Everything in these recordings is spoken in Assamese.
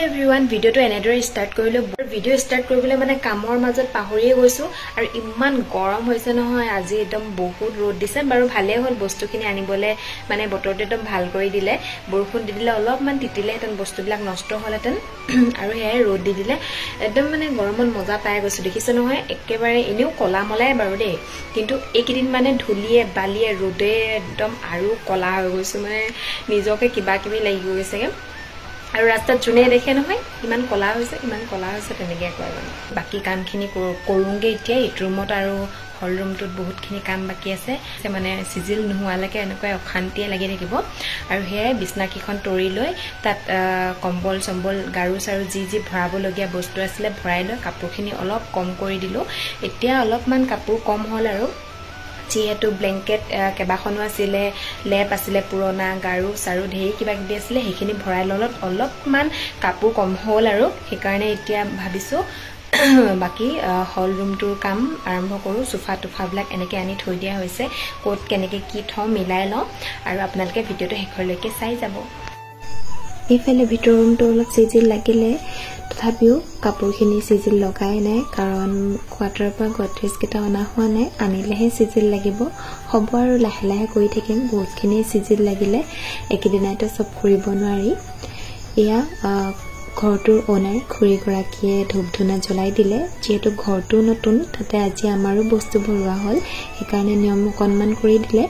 Hello everyone, video to another start korilo. Video start koribole mane kamor majot pahoriye goisu aru imman gorom hoise nohoy aji edom bahut rod dise baru bhale hol bostu khini anibole mane botorte edom bhal kori dile borkhun di dile olop man titile hetan bostu bilak nosto holeten aru he rod di dile edom mane goromon moja pae goisu dekhise nohoy ekkebare eneu kola molai baru de kintu ekidin mane dhuliye baliye rode edom aru kola hoy goisu mane nijoke kiba kibi lagi goise আৰু ৰাস্তাত জুনে দেখে নহয় ইমান কলা হৈছে তেনেকে কয় মানে বাকি কামখিনি কৰোঁগে এতিয়া এই ৰুমত আৰু হল ৰুমটোত বহুতখিনি কাম বাকি আছে মানে সিজিল নোহোৱালৈকে এনেকৈ অশান্তিয়ে লাগি থাকিব আৰু হে বিছনাকিখন তৰি লৈ তাত কম্বল সম্বল গাৰু সাৰু যি ভৰাবলগীয়া বস্তু আছিল ভৰাই লৈ কাপোৰখিনি অলপ কম কৰি দিলো এতিয়া অলপমান কাপোৰ কম হল আৰু যেহেতু ব্ল্যাঙ্কেট কেবাখনো আছিলে লেপ আছিলে পুৰণা গাৰু সাৰু ধেই কিবা কিবি আছিলে হেখিনি ভৰাই ললত অলপমান কাপোৰ কম হল আৰু হেকাৰণে এতিয়া ভাবিছো বাকি হল ৰুমটোৰ কাম আৰম্ভ কৰো সোফা টুফা ব্লাক এনেকে আনি থৈ দিয়া হৈছে কোট কেনেকে কি থও মিলাই ল আৰু আপোনালোকে ভিডিওটো হেখৰলৈকে চাই যাব এফালে ভিতৰ ৰুমটো অলপ সিজিল লাগিলে তথাপিও কাপোৰখিনি সিজিল লগাই নাই কাৰণ কোৱাৰ্টাৰৰ পৰা গডৰেজ কেটা অনা হোৱা নাই আনিলেহে সিজিল লাগিব হ'ব আৰু লাহে লাহে কৰি থাকিম বহুতখিনি সিজিল লাগিলে একেদিনাইতো সব কৰিব নোৱাৰি এয়া ঘৰটোৰ ওনাৰ খুৰী গৰাকীয়ে ধূপধুনা জ্বলাই দিলে যেহেতু ঘৰটো নতুন তাতে আজি আমাৰো বস্তু ভৰোৱা হ'ল সেইকাৰণে নিয়ম অকণমান কৰি দিলে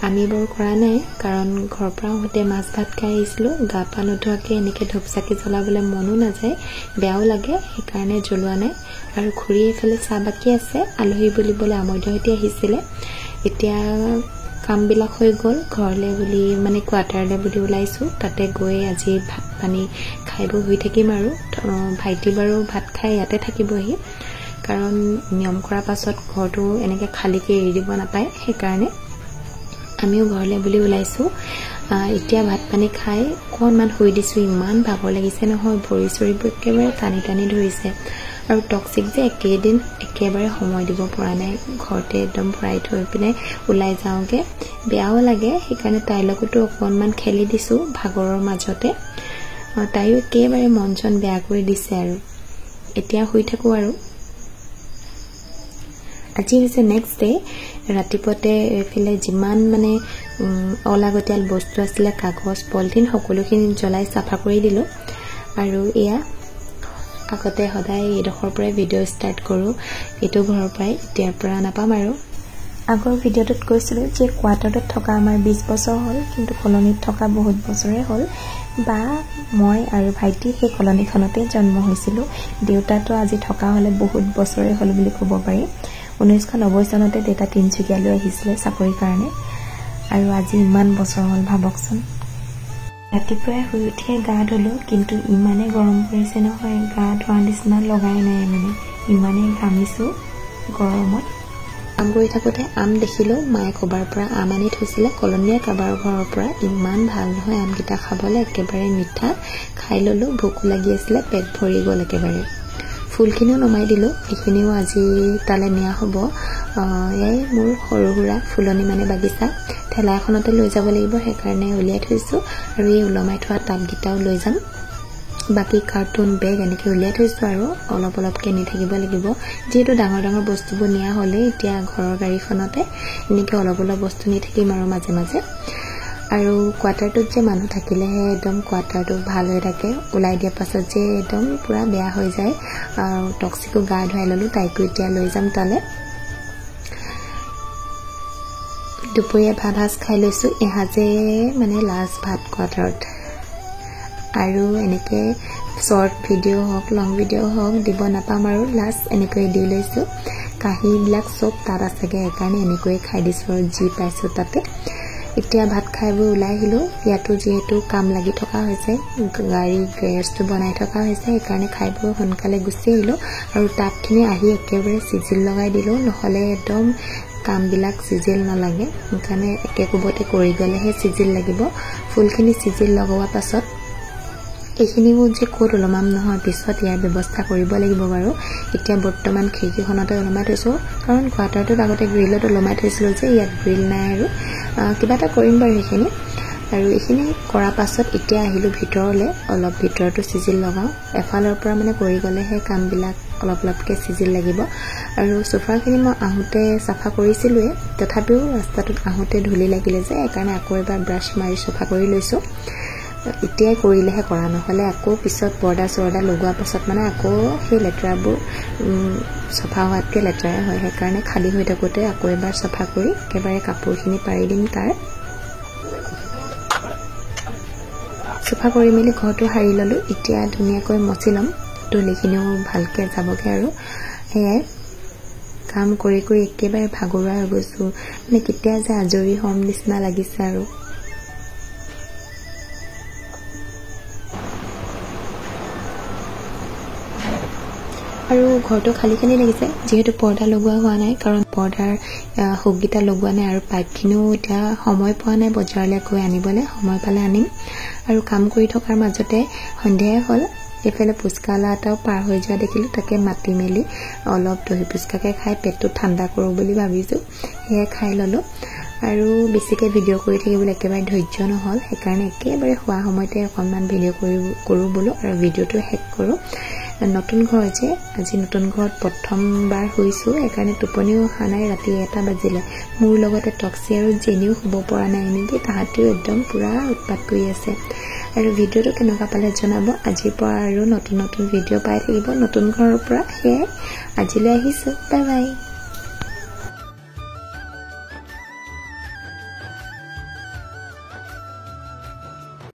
আমি বৰ কৰা নাই কাৰণ ঘৰৰ পৰা হতে মাছ ভাত খাই আহিছিলো গা পা নোধোৱাকে এনেকে ধূপ চাকি জ্বলাবলৈ মনো নাযায় বেয়াও লাগে সেইকাৰণে জ্বলোৱা নাই আৰু খুৰী এফালে চাহ বাকি আছে আলহী বুলিবলৈ আমৈদহতি আহিছিলে এতিয়া কাম বিলাক হৈ গল ঘৰলে বুলি মানে কোৱাৰ্টাৰলে বুলি ওলাইছো তাতে গৈ আজি ভাত পানী খাইব হৈ থাকিম আৰু ভাইটি বাৰু ভাত খাই ইয়াতে থাকিবহি কাৰণ নিয়ম কৰা পাছত ঘৰটো এনেকে খালিকে এৰি দিব নাপায় সেইকাৰণে আমিও ঘৰলে বুলি ওলাইছো এতিয়া ভাত পানী খাই কোনমান হৈ দিছো ইমান ভাগৰ লাগিছে নহয় ভৰি চৰিব একেবাৰে টানি ধৰিছে আৰু টক্সিক যে একেদিন একেবাৰে সময় দিব পৰা নাই ঘৰতে একদম ভৰাই থৈ পিনে ওলাই যাওঁগে বেয়াও লাগে সেইকাৰণে তাইৰ লগতো অকণমান খেলি দিছো ভাগৰৰ মাজতে তাইও একেবাৰে মনজন বেয়া কৰি দিছে আৰু এতিয়া হৈ থাকো আৰু আজি হৈছে নেক্সট ডে ৰাতিপুৱাতে এফালে যিমান মানে অলাগতিয়াল বস্তু আছিল কাগজ পলিথিন সকলোখিনি জ্বলাই সাফা কৰি দিলো আৰু এয়া আগতে সদায় এডখৰ পৰা ভিডিও ষ্টাৰ্ট কৰো এটো ঘৰৰ পৰাই এতিয়াৰ পৰা নাপাম আৰু আগৰ ভিডিওটোত কৈছিলো যে কোৱাৰ্টাৰত থকা আমাৰ 20 বছৰ হ'ল কিন্তু কলনীত থকা বহুত বছৰে হ'ল বা মই আৰু ভাইটি সেই কলনীখনতে জন্ম হৈছিলো দেউতাটো আজি থকা হলে বহুত বছৰে হ'ল বুলি ক'ব পাৰি 1990 চনতে দেউতা তিনচুকীয়ালৈ আহিছিলে চাকৰিৰ কাৰণে আৰু আজি ইমান বছৰ হ'ল ভাবকচোন ৰাতিপুৱাই শুই উঠিয়ে গা ধুলো কিন্তু ইমানে গৰম পৰিছে নহয় গা ধোৱা নিচিনা লগাই নাই মানে ইমানে ঘামিছো গৰমত কাম কৰি থাকোতে আম দেখিলো মায়ে কবাৰ পৰা আম আনি থৈছিলে কলনীয়া কাবাৰ ঘৰৰ পৰা ইমান ভাল নহয় আমকেইটা খাবলৈ একেবাৰে মিঠা খাই ললো ভোক লাগি আছিলে পেট ভৰি গল একেবাৰে ফুলখিনিও নমাই দিলো এখিনিও আজি তালে নিয়া হ'ব এই মোৰ সৰু সুৰা ফুলনি মানে বাগিচা ঠেলা এখনতে লৈ যাব লাগিব সেইকাৰণে উলিয়াই থৈছো আৰু এই উলমাই থোৱা টাবগিটাও লৈ যাম বাকি কাৰ্টুন বেগ এনেকে উলিয়াই থৈছো আৰু অলপ কিনি থাকিব লাগিব যেহেতু ডাঙৰ বস্তুবোৰ নিয়া হলে এতিয়া ঘৰৰ গাড়ীখনতে এনেকে অলপ বস্তু নি থাকিম আৰু মাজে মাজে আৰু কোৱাৰ্টাৰটোত যে মানুহ থাকিলেহে একদম কোৱাৰ্টাৰটো ভাল হৈ থাকে উলাই দিয়া পাছত যে একদম পুৰা বেয়া হৈ যায় আৰু টক্সিকো গা ধুৱাই ললো তাইকো এতিয়া লৈ যাম তালে দুপৰীয়া ভাত সাজ খাই লৈছো এহাজে মানে লাষ্ট ভাত কোৱাৰ্টাৰত আৰু এনেকে শৰ্ট ভিডিও হওক লং ভিডিও হওক দিব নাপাম আৰু লাষ্ট এনেকৈ দি লৈছো কাহিবিলাক সব তাত আছেগে সেইকাৰণে এনেকৈ খাই দিছো আৰু যি পাইছো তাতে এতিয়া ভাত খাই ওলাই আহিলো ইয়াতো যেহেতু কাম লাগি থকা হৈছে গাড়ী গেছটো বনাই থকা হৈছে সেইকাৰণে খাই সোনকালে গুচি আহিলো আৰু টাবখিনি আহি একেবাৰে সিজিল লগাই দিলো নহলে একদম কামবিলাক সিজিল নালাগে সেইকাৰণে একে কোবতে কৰি গলেহে সিজিল লাগিব ফুলখিনি সিজিল লগোৱাৰ পাছত এইখিনিও যে কোট ওলমাম নহয় পিছত ইয়াৰ ব্যৱস্থা কৰিব লাগিব বাৰু এতিয়া বৰ্তমান খিৰিকীখনতে ওলমাই থৈছো কাৰণ কোৱাৰ্টাৰটোত আগতে গ্ৰিলত ওলমাই থৈছিলো যে ইয়াত গ্ৰিল নাই আৰু কিবা এটা কৰিম বাৰু এইখিনি আৰু এইখিনি কৰা পাছত এতিয়া আহিলো ভিতৰলে অলপ ভিতৰটো সিজিল লগাও এফালৰ পৰা মানে কৰি গলেহে কামবিলাক অলপ অলপকে সিজিল লাগিব আৰু সোফাখিনি মই আহোতে সাফা কৰিছিলুৱে তথাপিও ৰাস্তাটোত আহোতে ধুলি লাগিলে যে একাৰণে আকৌ এবাৰ ব্ৰাশ মাৰি সাফা কৰি লৈছো এতিয়া কৰিলেহে কৰা নহলে আকৌ পিছত পৰ্দা সৰদা লগোৱা পাছত মানে আকৌ সেই লেটৰাবোৰ সাফা হোৱাতকে লেটৰা হয় সেইকাৰণে খালি হৈ থাকোতে আকৌ এবাৰ সাফা কৰি একেবাৰে কাপোৰখিনি পাৰি দিম তাৰ সাফা কৰি মিলি ঘৰটো হাৰি ললো এতিয়া ধুনিয়াকৈ মচি লম ধুলিখিনিও ভালকে যাবগে আৰু হেয়াই কাম কৰি কৰি একেবাৰে ভাগৰুৱা হৈ গৈছো মানে কেতিয়া যে আজৰি হম নিচিনা লাগিছে আৰু ঘৰটো খালি খালি লাগিছে যেহেতু পৰ্দা লগোৱা হোৱা নাই কাৰণ পৰ্দাৰ হুকগিটা লগোৱা নাই আৰু পাইপখিনিও এতিয়া সময় পোৱা নাই বজাৰলৈ গৈ আনিবলে সময় পালে আনিম আৰু কাম কৰি থকাৰ মাজতে সন্ধিয়া হ'ল এফালে পুষ্কালা এটাও পাৰ হৈ যোৱা দেখিলো তাকে মাতি মেলি অলপ দহি পুষ্কাকে খাই পেটটো ঠাণ্ডা কৰো বুলি ভাবিছো হে খাই ললো আৰু বেছিকে ভিডিও কৰি থাকিবলৈ একেবাৰে ধৈৰ্য নহল সেইকাৰণে একেবাৰে হোৱা সময়তে অকনমান ভিডিও কৰো বলো আৰু ভিডিওটো হেক কৰো নতুন ঘৰ যে আজি নতুন ঘৰত প্ৰথমবাৰ হৈছো একাৰণে টোপনিও অহা নাই ৰাতি 1টা বাজিলে মোৰ লগতে টক্সি আৰু জেনিও হ'ব পৰা নাই নেকি তাহাঁতিও একদম পুৰা উৎপাত কৰি আছে আৰু ভিডিওটো কেনেকুৱা পালে জনাব আজিৰ পৰা আৰু নতুন নতুন ভিডিও পাই থাকিব নতুন ঘৰৰ পৰা হে আজিলৈ আহিছো বাই বাই